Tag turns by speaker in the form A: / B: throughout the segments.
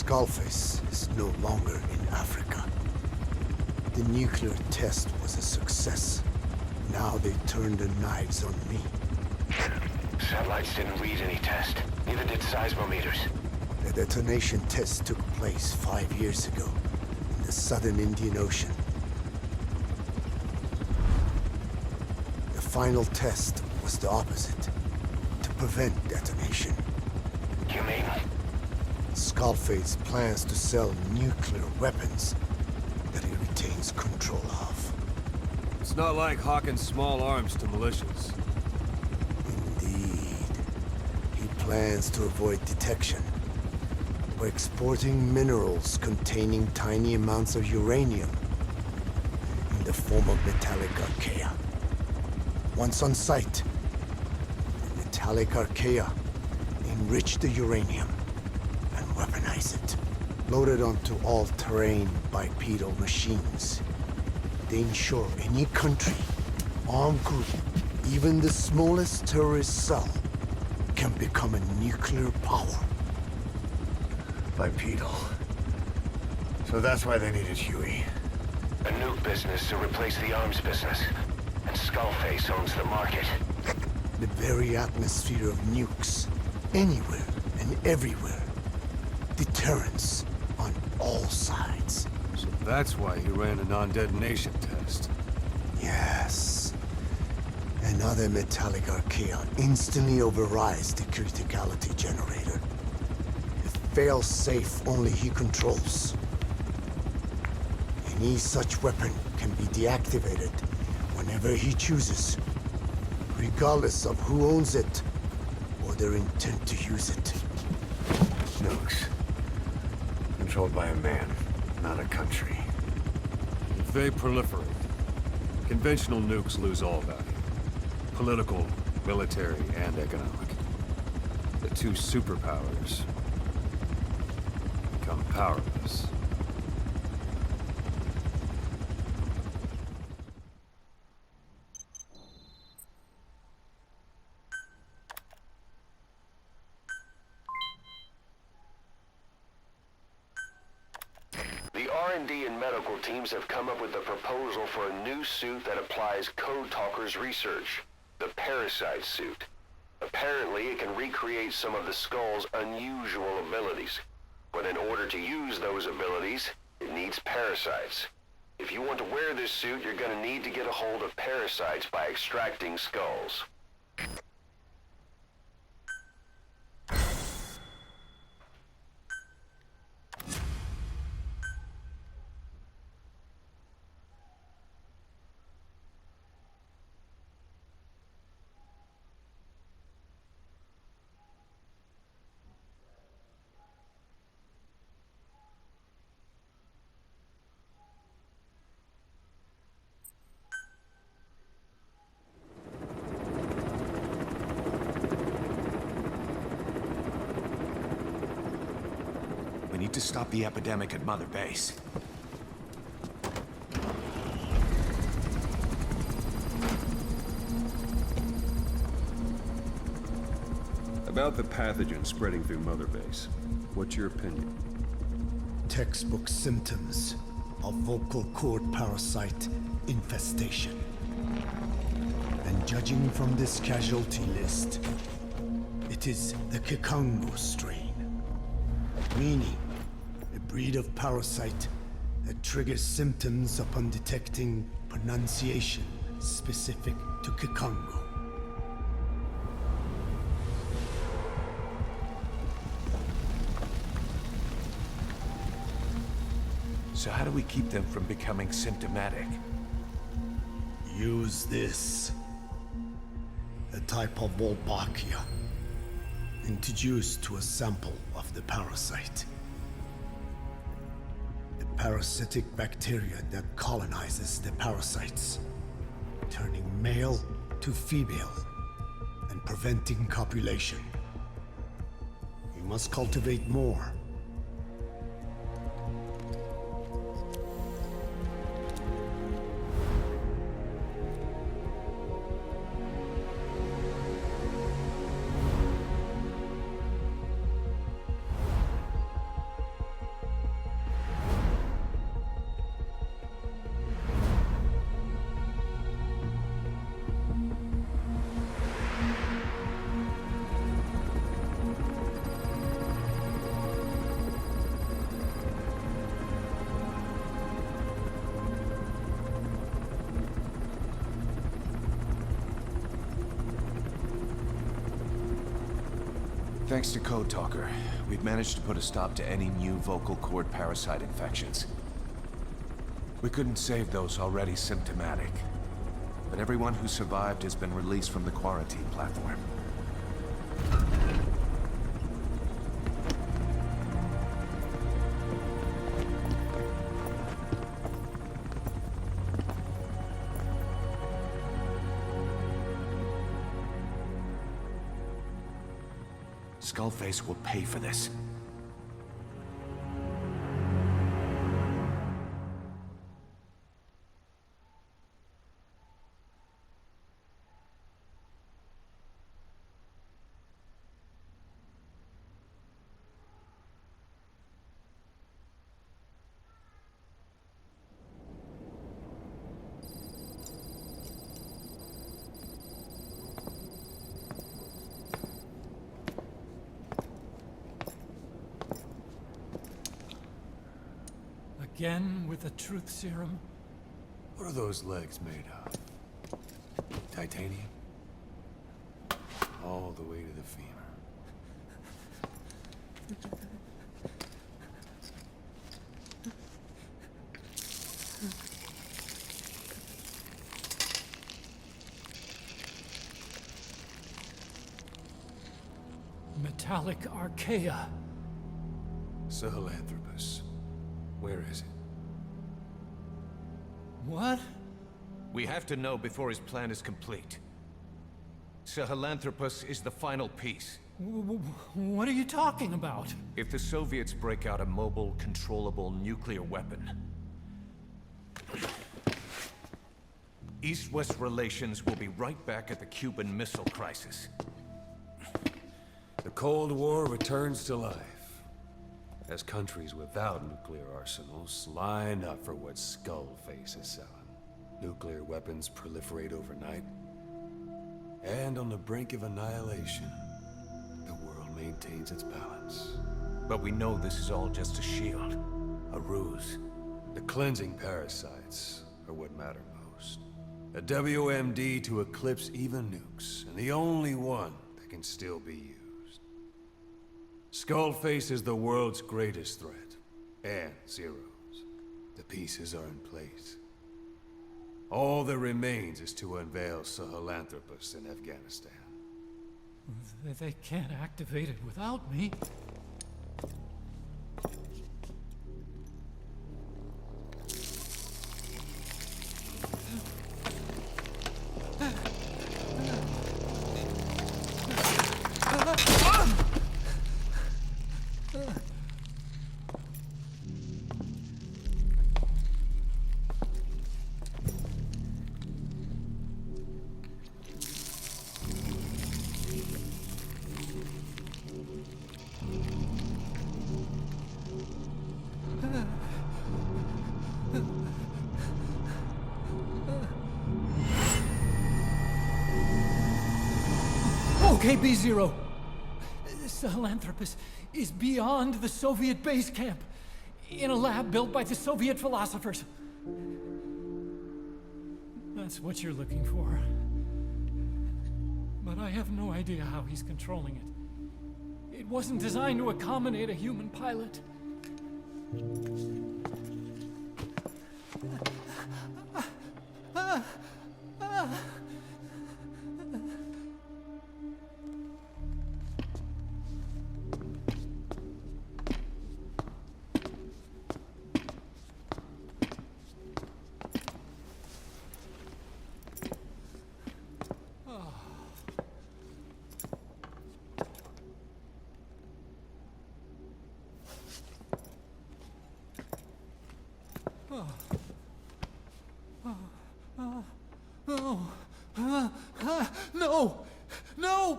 A: Skullface is no longer in Africa. The nuclear test was a success. Now they turned their knives on me.
B: Satellites didn't read any test. Neither did seismometers.
A: The detonation test took place 5 years ago in the southern Indian Ocean. The final test was the opposite, to prevent detonation.
B: You mean?
A: Skullface plans to sell nuclear weapons that he retains control of.
C: It's not like hawking small arms to militias.
A: Indeed. He plans to avoid detection by exporting minerals containing tiny amounts of uranium in the form of metallic archaea. Once on site, the metallic archaea enrich the uranium and weaponize it. Loaded onto all-terrain bipedal machines, they ensure any country, armed group, even the smallest terrorist cell, can become a nuclear power.
D: Bipedal. So that's why they needed Huey.
B: A nuke business to replace the arms business. And Skullface owns the market.
A: The very atmosphere of nukes, anywhere and everywhere. Deterrence on all sides.
C: So that's why he ran a non-detonation test.
A: Yes. Another metallic archaea instantly overrides the criticality generator. It fails safe only he controls. Any such weapon can be deactivated whenever he chooses, regardless of who owns it or their intent to use it.
D: Nukes. Controlled by a man, not a country.
C: If they proliferate, conventional nukes lose all value. Political, military, and economic. The two superpowers become powerless.
B: The R&D and medical teams have come up with a proposal for a new suit that applies Code Talker's research. The Parasite suit. Apparently, it can recreate some of the Skull's unusual abilities. But in order to use those abilities, it needs parasites. If you want to wear this suit, you're gonna need to get a hold of parasites by extracting skulls.
E: We need to stop the epidemic at Mother Base.
F: About the pathogen spreading through Mother Base, what's your opinion?
A: Textbook symptoms of vocal cord parasite infestation. And judging from this casualty list, it is the Kikongo strain. Meaning, a breed of parasite that triggers symptoms upon detecting pronunciation specific to Kikongo.
E: So how do we keep them from becoming symptomatic?
A: Use this. A type of Wolbachia. Introduced to a sample of the parasite. A parasitic bacteria that colonizes the parasites, turning male to female and preventing copulation. You must cultivate more.
E: Thanks to Code Talker, we've managed to put a stop to any new vocal cord parasite infections. We couldn't save those already symptomatic, but everyone who survived has been released from the quarantine platform. Skullface will pay for this.
G: Again with the truth serum?
C: What are those legs made of? Titanium? All the way to the femur.
G: Metallic archaea.
C: Sahelanthropus. Where is it?
G: What?
E: We have to know before his plan is complete. Sahelanthropus is the final piece.
G: What are you talking about?
E: If the Soviets break out a mobile, controllable nuclear weapon, East-West relations will be right back at the Cuban Missile Crisis.
C: The Cold War returns to life, as countries without nuclear arsenals line up for what Skullface is selling. Nuclear weapons proliferate overnight, and on the brink of annihilation, the world maintains its balance.
E: But we know this is all just a shield, a ruse.
C: The cleansing parasites are what matter most. A WMD to eclipse even nukes, and the only one that can still be used. Skullface is the world's greatest threat, and Zero's. The pieces are in place. All that remains is to unveil Sahelanthropus in Afghanistan.
G: They can't activate it without me. Okay, B-Zero. Sahelanthropus is beyond the Soviet base camp, in a lab built by the Soviet philosophers. That's what you're looking for. But I have no idea how he's controlling it. It wasn't designed to accommodate a human pilot. No! No!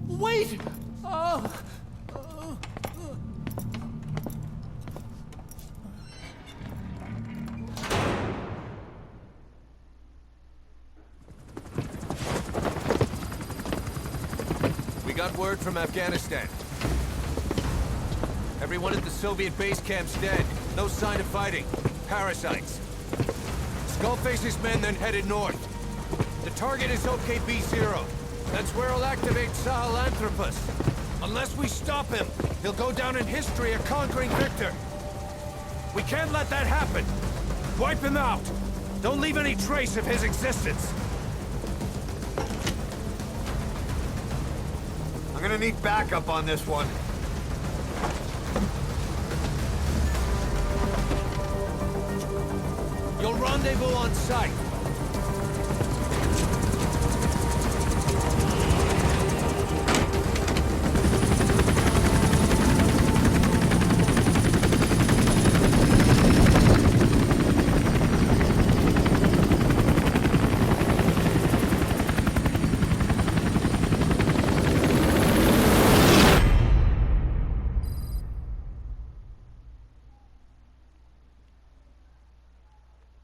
G: Wait!
E: We got word from Afghanistan. Everyone at the Soviet base camp's dead. No sign of fighting. Parasites. Skullface's men then headed north. The target is OKB-0. That's where he'll activate Sahelanthropus. Unless we stop him, he'll go down in history a conquering victor. We can't let that happen. Wipe him out. Don't leave any trace of his existence.
D: I'm gonna need backup on this one.
E: You'll rendezvous on site.